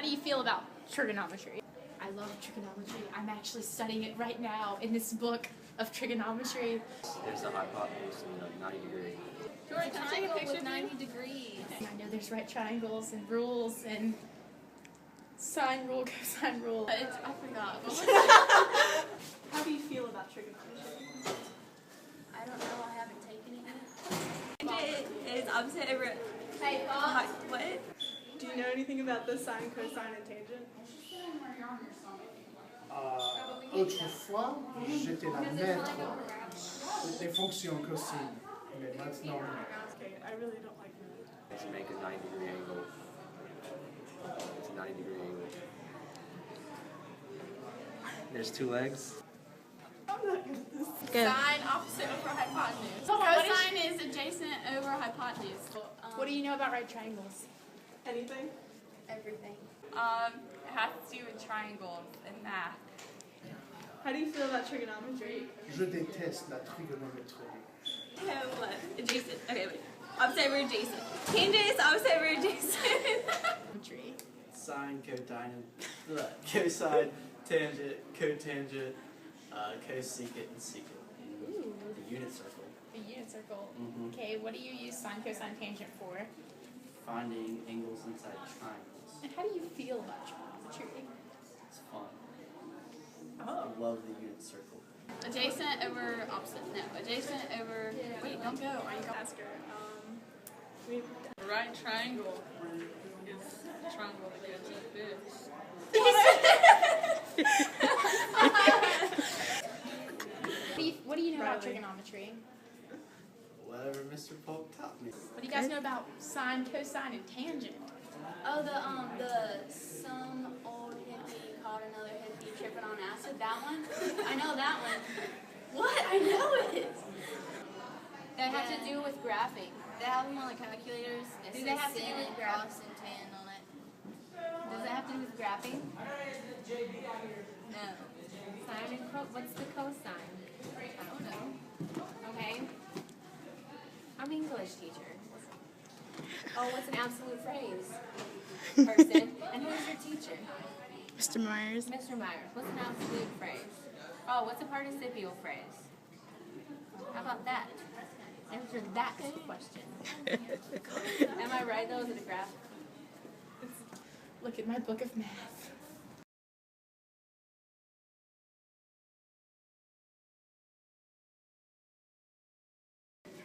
do you feel about trigonometry? I love trigonometry. I'm actually studying it right now in this book of trigonometry. There's a hypotenuse and a 90 degree. It's a triangle with 90 degrees. I know there's right triangles and rules and sine rule, cosine rule. I forgot. How do you feel about trigonometry? I don't know. I haven't taken it yet. Tangent is opposite over. Hey, Bob. What? Do you know anything about the sine, cosine, and tangent? Autrefois, j'étais la maître des fonctions cosine, mais maintenant. Okay, I really don't like that. To make a 90 degree angle. It's a 90 degree angle. There's two legs. Sine opposite over hypotenuse. Cosine is adjacent over hypotenuse. What do you know about right triangles? Anything? Everything. It has to do with triangles and math. How do you feel about trigonometry? Je déteste la trigonométrie. What? Adjacent. Okay, wait. Opposite over adjacent. Tangent is opposite over adjacent. Sine, cosine, tangent, cotangent, cosecant, and secant. The unit circle. A unit circle. Mhm. Okay, what do you use sine, cosine, tangent for? Finding angles inside triangles. And how do you feel about trigonometry? It's fun. Oh. I love the unit circle. Adjacent over opposite. No, adjacent over. Wait, don't go. I ain't Ask her. A right triangle is a triangle that goes like this. What do you know about trigonometry? Whatever Mr. Polk taught me. What do you guys know about sine, cosine, and tangent? Oh, the some old hippie called another hippie tripping on acid. That one? I know that one. What? I know it. They have to do with graphing. They have them on the calculators. Do they have to do sin with and graphing? cos and tan on it. Does it have to do with graphing? No. Sine and what's the cosine? I don't know. Okay. I'm an English teacher. Oh, what's an absolute phrase? Person. And who's your teacher? Mr. Myers. Mr. Myers. What's an absolute phrase? Oh, what's a participial phrase? How about that? Answer that question. Am I right though? Is it a graph? Look at my book of math.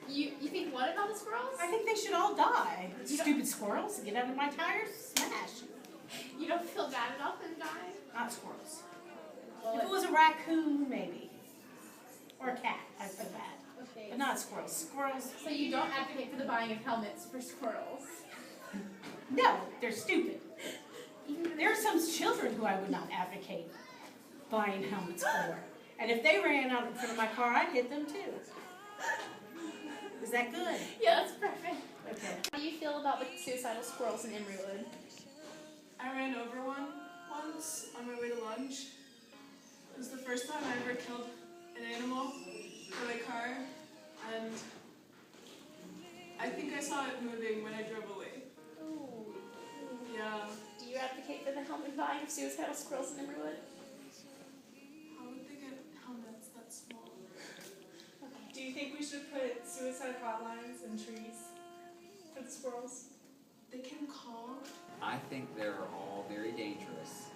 You think what about the squirrels? I think they should all die. Stupid squirrels, get out of my tires, smash. You don't feel bad about them dying? Not squirrels. If it was a raccoon, maybe. Or a cat, I'd feel bad. Okay. But not squirrels. Squirrels, So you don't advocate for the buying of helmets for squirrels? no, they're stupid. There are some children who I would not advocate buying helmets for. And if they ran out in front of my car, I'd hit them too. Is that good? Yeah, that's perfect. Okay. How do you feel about the suicidal squirrels in Emerywood? I ran over one once on my way to lunch. It was the first time I ever killed an animal with my car, and I think I saw it moving when I drove away. Ooh. Yeah. Do you advocate for the helmet buying of suicidal squirrels in Emerywood? How would they get helmets that small? Do you think we should put suicide hotlines in trees for the squirrels? They can call. I think they're all very dangerous.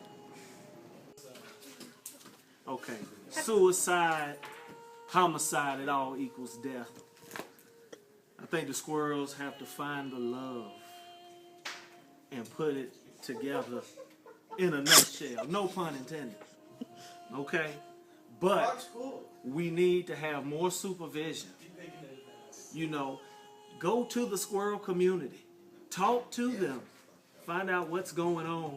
Okay, suicide, homicide, it all equals death. I think the squirrels have to find the love and put it together in a nutshell. No pun intended. Okay? But we need to have more supervision. You know, go to the squirrel community. Talk to them. Find out what's going on.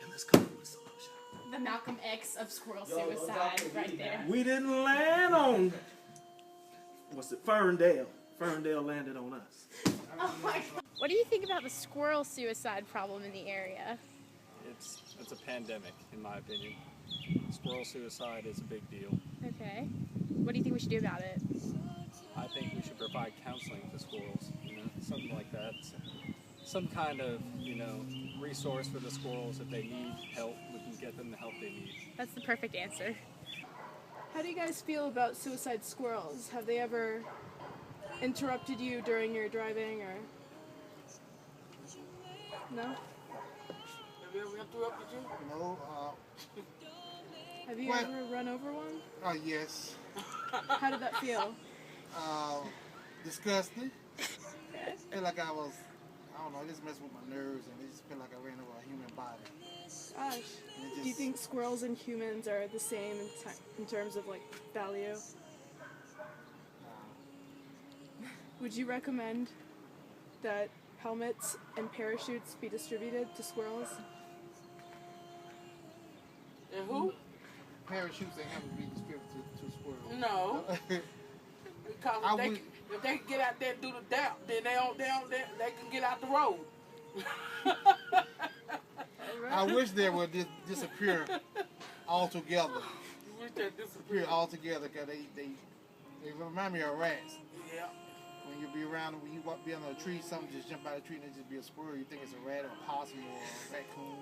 And let's come up with a solution. The Malcolm X of squirrel suicide right there. We didn't land on, what's it, Ferndale. Ferndale landed on us. Oh my God. What do you think about the squirrel suicide problem in the area? It's a pandemic, in my opinion. Squirrel suicide is a big deal. Okay. What do you think we should do about it? I think we should provide counseling to squirrels, you know, something like that. some kind of, resource for the squirrels. If they need help, we can get them the help they need. That's the perfect answer. How do you guys feel about suicide squirrels? Have they ever interrupted you during your driving or no? Have you ever interrupted you? No. Have you What? ever run over one? Yes. How did that feel? Disgusting. Feel like I was, I don't know, it just messed with my nerves and it just felt like I ran over a human body. Gosh. Do you think squirrels and humans are the same in terms of like value? Would you recommend that helmets and parachutes be distributed to squirrels? And who? Parachutes ain't have to be distributed to squirrels. No. Because if they can get out there and do the dap, then they can get out the road. I wish they would disappear altogether. You wish they Disappear altogether because they remind me of rats. Yeah. When you be around, when you be under a tree, something just jump out of the tree and it just be a squirrel. You think it's a rat or a possum or a raccoon.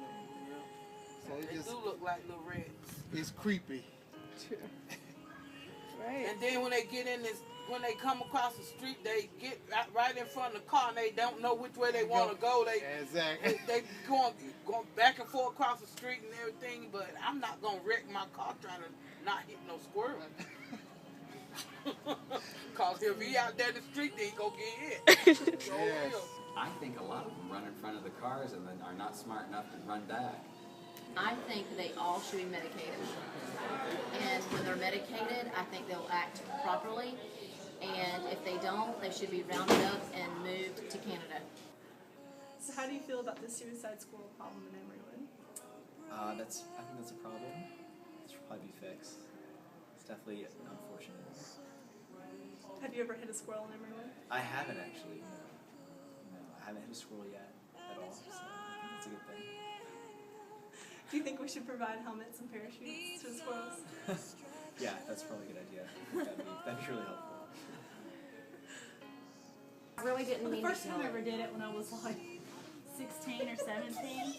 So it They just do look like little rats. it's creepy. Right. And then when they get in this, when they come across the street, they get right in front of the car and they don't know which way they want to go. Exactly. They going back and forth across the street and everything, but I'm not going to wreck my car trying to not hit no squirrel. Because if he out there in the street, then he going to get hit. Yes. I think a lot of them run in front of the cars and then are not smart enough to run back. I think they all should be medicated. And when they're medicated, I think they'll act properly. And if they don't, they should be rounded up and moved to Canada. So how do you feel about the suicide squirrel problem in Emerywood? I think that's a problem. It should probably be fixed. It's definitely unfortunate. Have you ever hit a squirrel in Emerywood? I haven't actually. No, I haven't hit a squirrel yet at all. So I think that's a good thing. Do you think we should provide helmets and parachutes to the squirrels? Yeah, that's probably a good idea. I think that'd be really helpful. I really didn't The mean first to time I ever did it when I was like 16 or 17,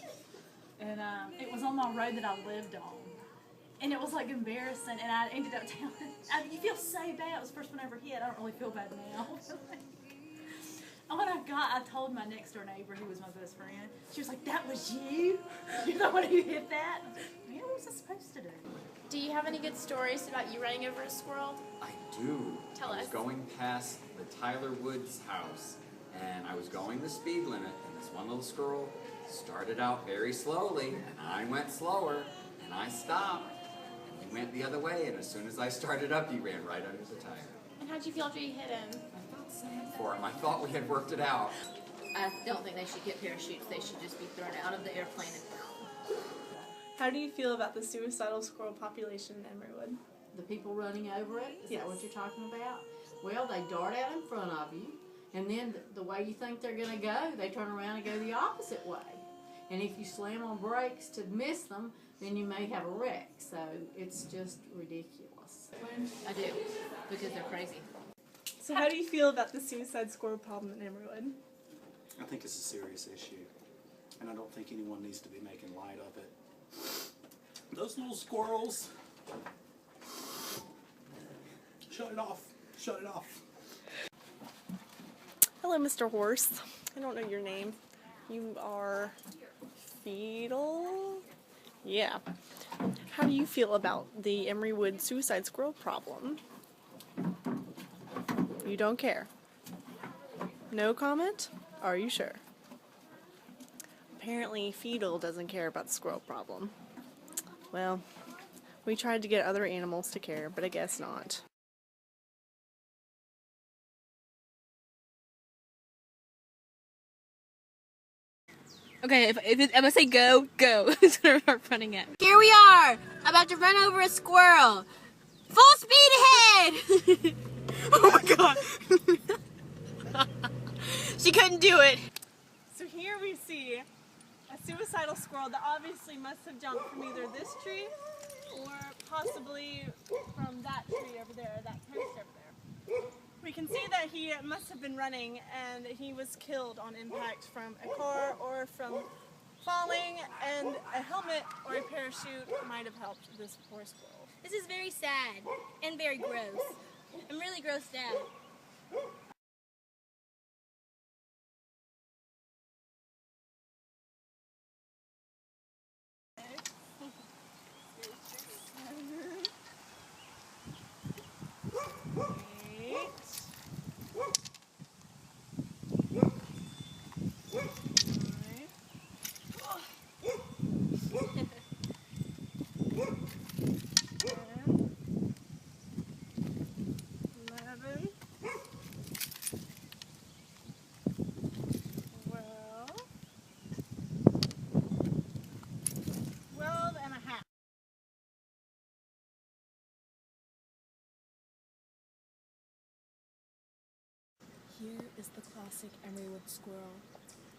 and it was on my road that I lived on, and it was like embarrassing, and I ended up telling, you feel so bad. It was the first one I ever hit. I don't really feel bad now. And when I told my next door neighbor, who was my best friend, she was like, "That was you? You're the one who hit that?" I was like, "Yeah, what was I supposed to do?" Do you have any good stories about you running over a squirrel? I do. Tell I was us. going past the Tyler Woods house, and I was going the speed limit, and this one little squirrel started out very slowly, and I went slower, and I stopped, and he went the other way, and as soon as I started up, he ran right under the tire. And how'd you feel after you hit him? For him, I thought we had worked it out. I don't think they should get parachutes. They should just be thrown out of the airplane. How do you feel about the suicidal squirrel population in Emerywood? The people running over it? Is Yes. that what you're talking about? Well, they dart out in front of you, and then the way you think they're going to go, they turn around and go the opposite way. And if you slam on brakes to miss them, then you may have a wreck. So it's just ridiculous. I do, because they're crazy. So how do you feel about the suicide squirrel problem in Emerywood? I think it's a serious issue, and I don't think anyone needs to be making light of it. Those little squirrels. Shut it off. Shut it off. Hello, Mr. Horse. I don't know your name. You are Fetal? Yeah. How do you feel about the Emerywood suicide squirrel problem? You don't care. No comment? Are you sure? Apparently, Fetal doesn't care about the squirrel problem. Well, we tried to get other animals to care, but I guess not. Okay, if I'm gonna say go, go. Start running at. Here we are, about to run over a squirrel. Full speed ahead! Oh my god. She couldn't do it. So here we see a suicidal squirrel that obviously must have jumped from either this tree or possibly from that tree over there, that post over there. We can see that he must have been running and he was killed on impact from a car or from falling, and a helmet or a parachute might have helped this poor squirrel. This is very sad and very gross. I'm really grossed out. Here is the classic Emerywood squirrel.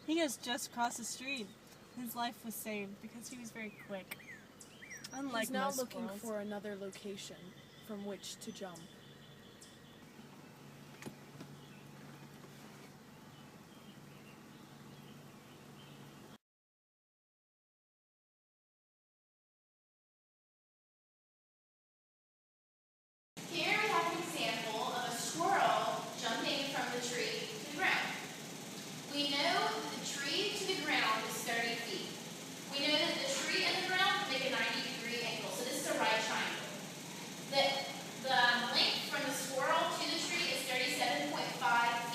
He has just crossed the street. His life was saved because he was very quick. Unlike He's now most looking squirrels. for another location from which to jump. Here we have an example of a squirrel jumping from the tree to the ground. We know that the tree to the ground is 30 feet. We know that the tree and the ground make a 90-degree angle, so this is a right triangle. The length from the squirrel to the tree is 37.5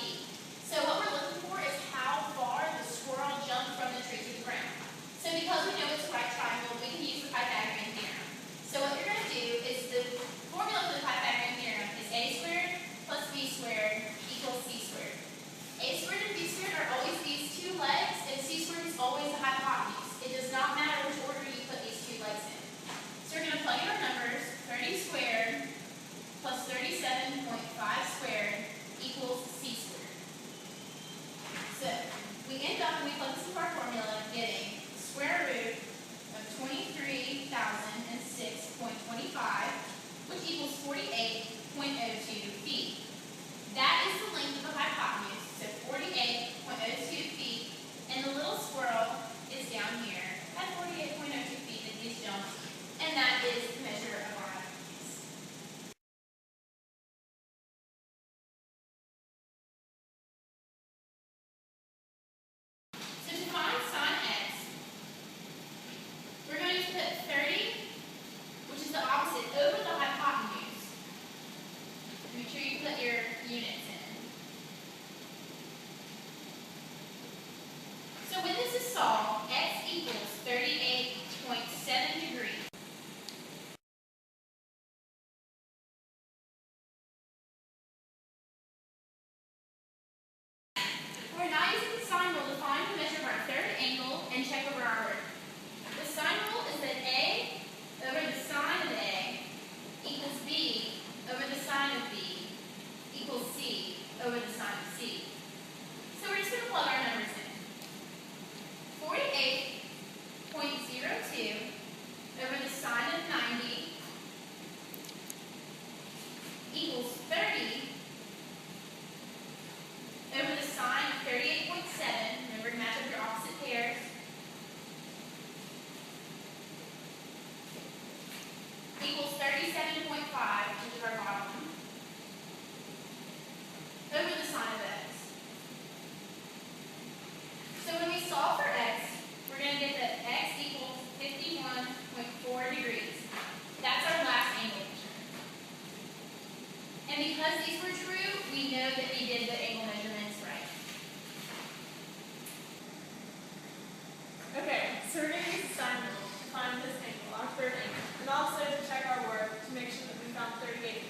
feet. So what we're looking for is how far the squirrel jumped from the tree to the ground. So because we know it's a right triangle, we can use the Pythagorean theorem. So what you're going to do is the formula for the Pythagorean theorem is a squared plus b squared equals c squared. A squared and b squared are always these two legs, and c squared is always the hypotenuse. It does not matter which order you put these two legs in. So we're going to plug in our numbers. 30 squared plus 37.5 squared equals c squared. So we end up, when we plug this into our formula, getting the square root of 23,006.25, which equals 48.02 feet. That is the length of the hypotenuse, so 48.02 feet, and the little squirrel is down here at 48.02 feet that he's jumped, and that is the measure of our hypotenuse. So to find sine x, we're going to put 30, which is the opposite, over the hypotenuse. Make sure you put your units in. So when this is solved, x equals 38.7 degrees. We're now using the sine rule to find the measure of our third angle and check over our work. The sine rule is that a over the sine of a equals b over the sine of b equals c over the sine of c. So we're just going to plug our numbers in. 48.02 over the sine of 90 equals 30 over the sine of 38.7. Remember to match up your opposite pairs. Equals 37.5, which is our bottom, over the sine of x. So when we solve for x, we're going to get that x equals 51.4 degrees. That's our last angle measurement. And because these were true, we know that we did the angle measurements right. Okay, so we're going to use the sine rule to find this angle, our third angle, and also to check our work to make sure that we found 38.7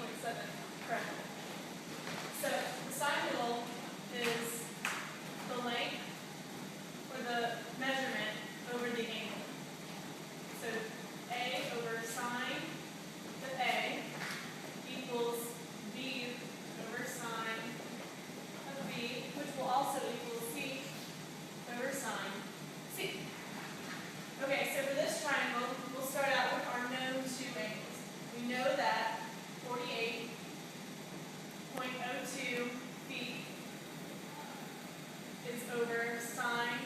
correctly. So the sine rule is the length or the measurement over the angle. So a over sine of a equals b over sine of b, which will also equal c over sine c. Okay, so for this triangle, we'll start out with our known two angles. We know that 48.02 feet is over sine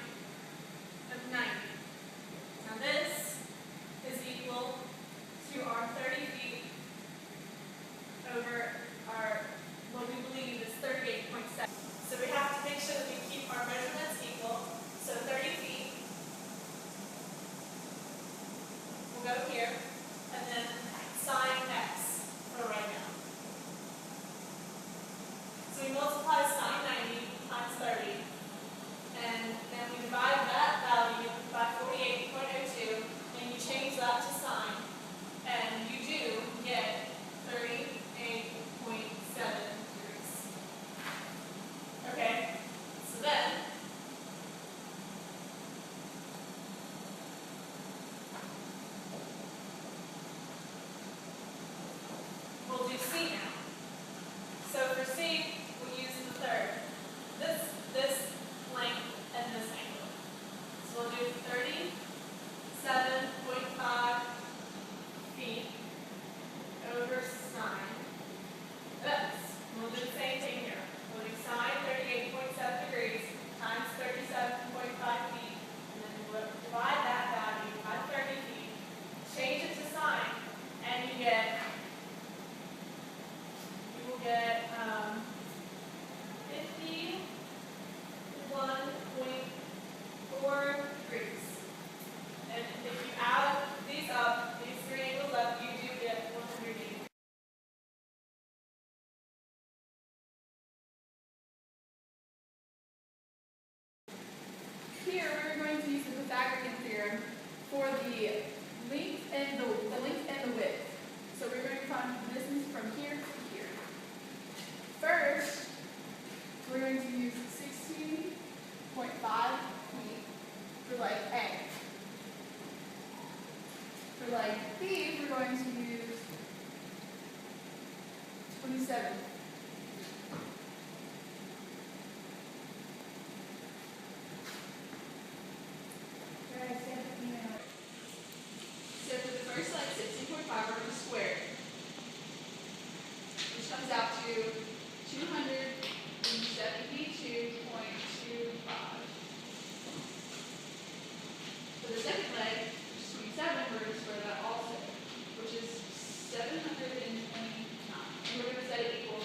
of 90. Now this is equal to our 30 feet over our, what we believe is 38.7. So we have to make sure that we keep our measurements equal. So 30 feet will go here, and then sine x for right now. So we multiply sine 90 times 30, and then we divide that value by 48.02, and you change that to sine, and you do get 38.7 degrees. Okay, so then we'll do C now. So for C, we'll use the third. This length and this angle. So we'll do 37.5 feet over sine x. We'll do the same thing here. We'll do sine 38.7 degrees times 37.5 feet, and then we'll divide that value by 30 feet, change it to sine, and you will get 51.4 degrees. And if you add these up, these three angles up, you do get 180. Here we're going to use the Pythagorean theorem for the length and the length and the width. So we're going to find the distance from here to here. First, we're going to use 16.5 feet for leg A. For leg B, we're going to use 27. So for the first leg, 16.5, we're going to square it, which comes out to 272.25. For the second leg, which is 27, we're going to square that also, which is 729. And we're going to set it equal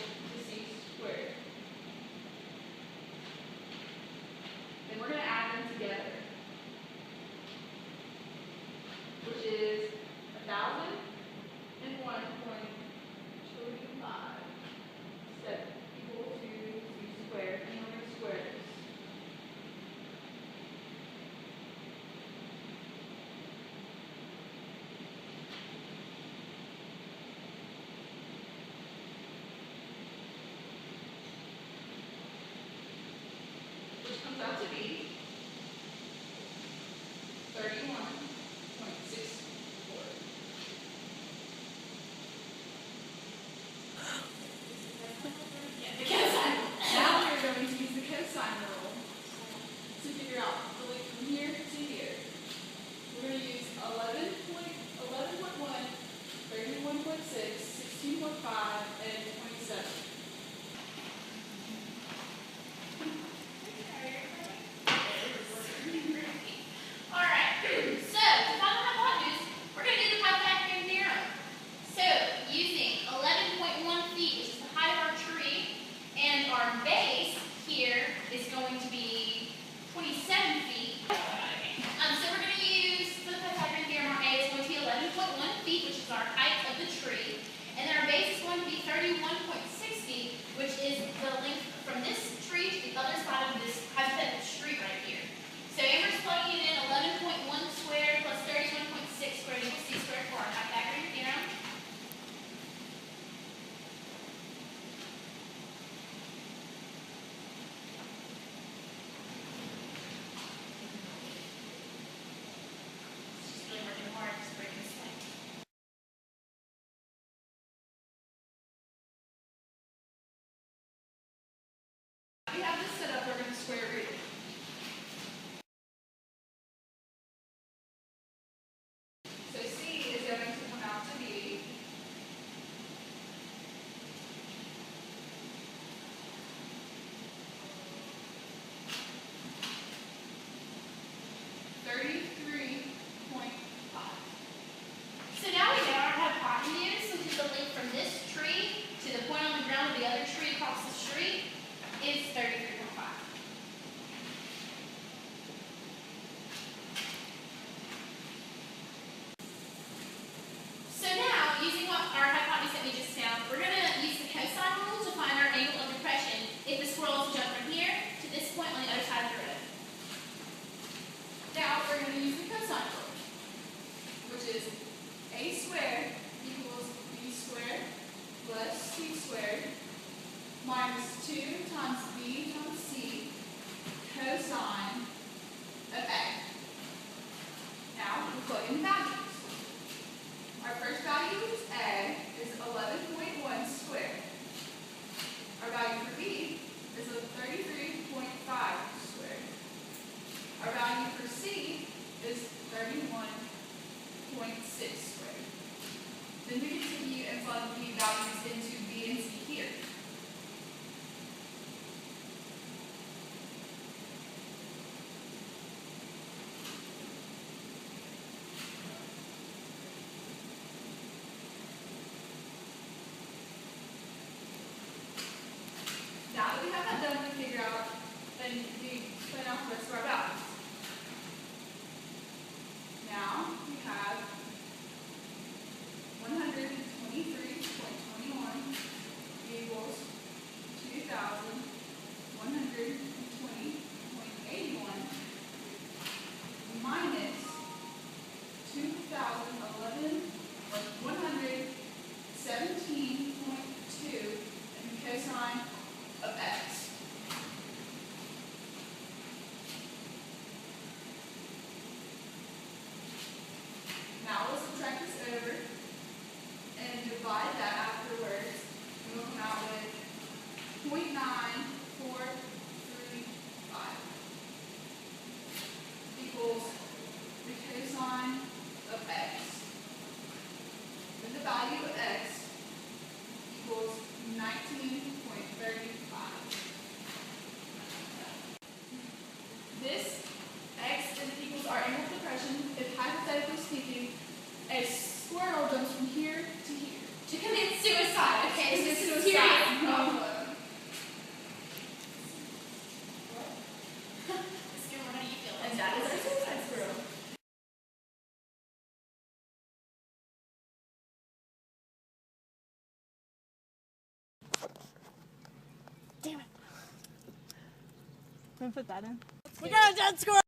2 times B times C cosine of A. Now we plug in values. Our first value is A is 11.1 squared. Our value for B is 33.5 squared. Our value for C is 31.6 squared. Then we continue and plug B values into B and C here. Now that we have that done, we figure out and we plan out the rest of our values. Now we have 123.21 equals 2,120.81 minus 2,011 or 117.2 and cosine of x. Now we'll subtract this over and divide that afterwards, and we'll come out with 0.9435 equals the cosine of x. And the value of x equals 19.35. This x is equals our angle of depression if, hypothetically speaking, a squirrel jumps from here to here. To commit suicide. Okay, To this commit is suicide. serious. Squirrel, how do you feel? And that is our suicide squirrel. Can we put that in? We got a dead squirrel!